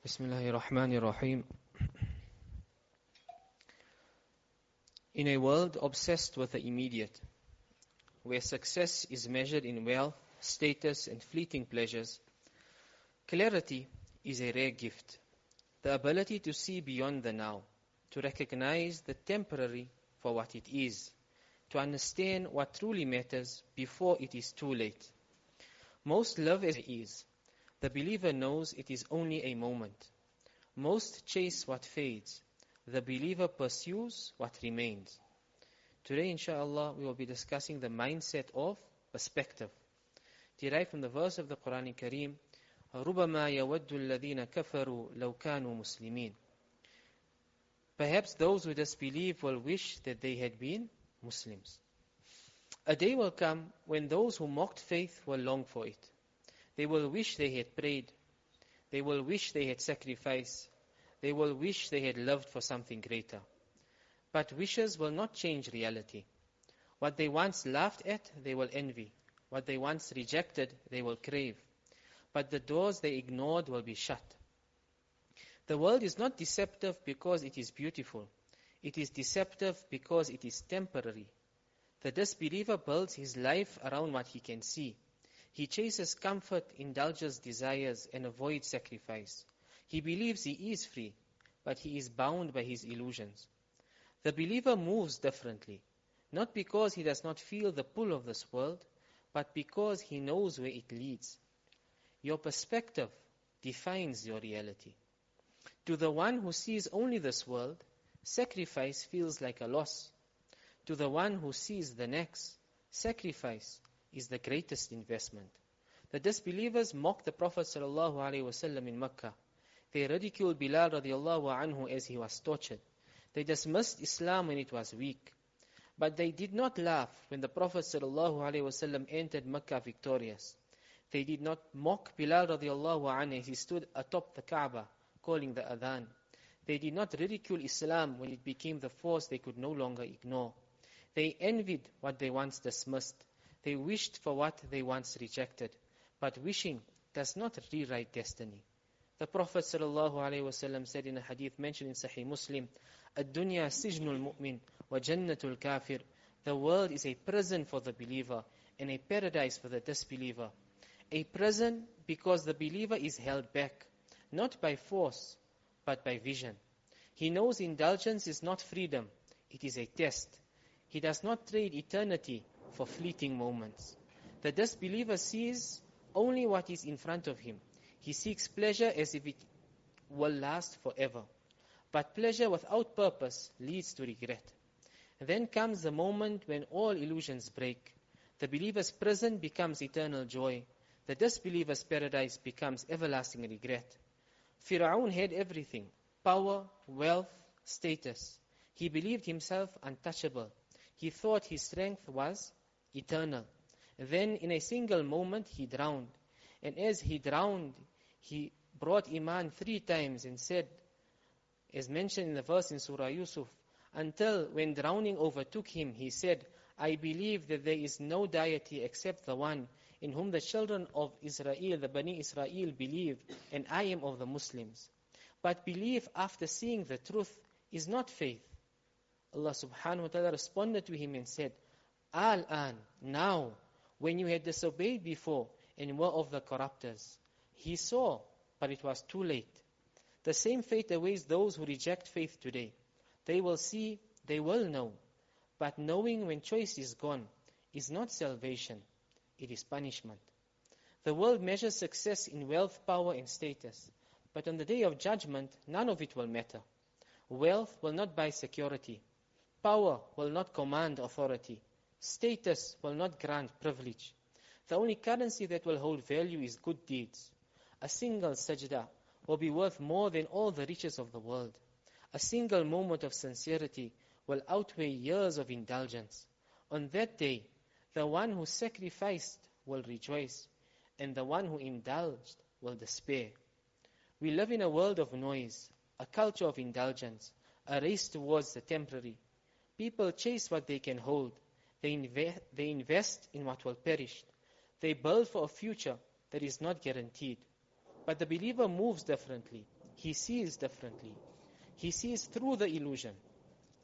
Bismillahirrahmanirrahim. In a world obsessed with the immediate, where success is measured in wealth, status and fleeting pleasures, clarity is a rare gift. The ability to see beyond the now, to recognize the temporary for what it is, to understand what truly matters before it is too late. Most love as it is. The believer knows it is only a moment. Most chase what fades. The believer pursues what remains. Today, inshallah, we will be discussing the mindset of perspective, derived from the verse of the Quran Kareem, رُبَمَا يَوَدُّ الَّذِينَ كَفَرُوا لَوْ كَانُوا مُسْلِمِينَ. Perhaps those who disbelieve will wish that they had been Muslims. A day will come when those who mocked faith will long for it. They will wish they had prayed. They will wish they had sacrificed. They will wish they had lived for something greater. But wishes will not change reality. What they once laughed at, they will envy. What they once rejected, they will crave. But the doors they ignored will be shut. The world is not deceptive because it is beautiful. It is deceptive because it is temporary. The disbeliever builds his life around what he can see. He chases comfort, indulges desires, and avoids sacrifice. He believes he is free, but he is bound by his illusions. The believer moves differently, not because he does not feel the pull of this world, but because he knows where it leads. Your perspective defines your reality. To the one who sees only this world, sacrifice feels like a loss. To the one who sees the next, sacrifice is the greatest investment. The disbelievers mocked the Prophet ﷺ in Mecca. They ridiculed Bilal radiallahu anhu as he was tortured. They dismissed Islam when it was weak. But they did not laugh when the Prophet ﷺ entered Mecca victorious. They did not mock Bilal radiallahu anhu as he stood atop the Kaaba calling the adhan. They did not ridicule Islam when it became the force they could no longer ignore. They envied what they once dismissed. They wished for what they once rejected. But wishing does not rewrite destiny. The Prophet ﷺ said in a hadith mentioned in Sahih Muslim, "Ad-dunya sijnul mu'min wa jannatul kafir." The world is a prison for the believer and a paradise for the disbeliever. A prison because the believer is held back, not by force, but by vision. He knows indulgence is not freedom, it is a test. He does not trade eternity for fleeting moments. The disbeliever sees only what is in front of him. He seeks pleasure as if it will last forever. But pleasure without purpose leads to regret. Then comes the moment when all illusions break. The believer's prison becomes eternal joy. The disbeliever's paradise becomes everlasting regret. Fir'aun had everything: power, wealth, status. He believed himself untouchable. He thought his strength was eternal. Then in a single moment he drowned. And as he drowned, he brought Iman 3 times and said, as mentioned in the verse in Surah Yusuf, until when drowning overtook him, he said, "I believe that there is no deity except the one in whom the children of Israel, the Bani Israel, believe, and I am of the Muslims." But belief after seeing the truth is not faith. Allah subhanahu wa ta'ala responded to him and said, "Al-an, now, when you had disobeyed before and were of the corrupters." He saw, but it was too late. The same fate awaits those who reject faith today. They will see, they will know. But knowing when choice is gone is not salvation, it is punishment. The world measures success in wealth, power and status. But on the day of judgment, none of it will matter. Wealth will not buy security. Power will not command authority. Status will not grant privilege. The only currency that will hold value is good deeds. A single sajda will be worth more than all the riches of the world. A single moment of sincerity will outweigh years of indulgence. On that day, the one who sacrificed will rejoice, and the one who indulged will despair. We live in a world of noise, a culture of indulgence, a race towards the temporary. People chase what they can hold. They invest in what will perish. They build for a future that is not guaranteed. But the believer moves differently. He sees differently. He sees through the illusion.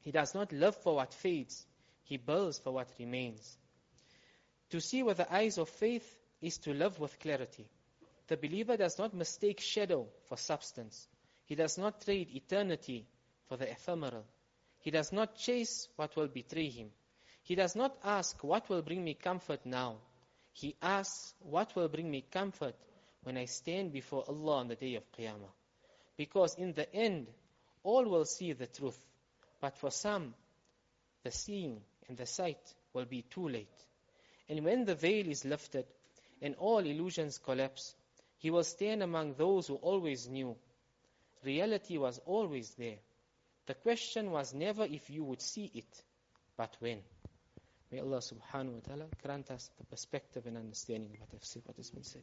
He does not live for what fades. He builds for what remains. To see with the eyes of faith is to live with clarity. The believer does not mistake shadow for substance. He does not trade eternity for the ephemeral. He does not chase what will betray him. He does not ask, what will bring me comfort now? He asks, what will bring me comfort when I stand before Allah on the day of Qiyamah? Because in the end, all will see the truth. But for some, the seeing and the sight will be too late. And when the veil is lifted and all illusions collapse, he will stand among those who always knew. Reality was always there. The question was never if you would see it, but when. May Allah subhanahu wa ta'ala grant us the perspective and understanding of what has been said.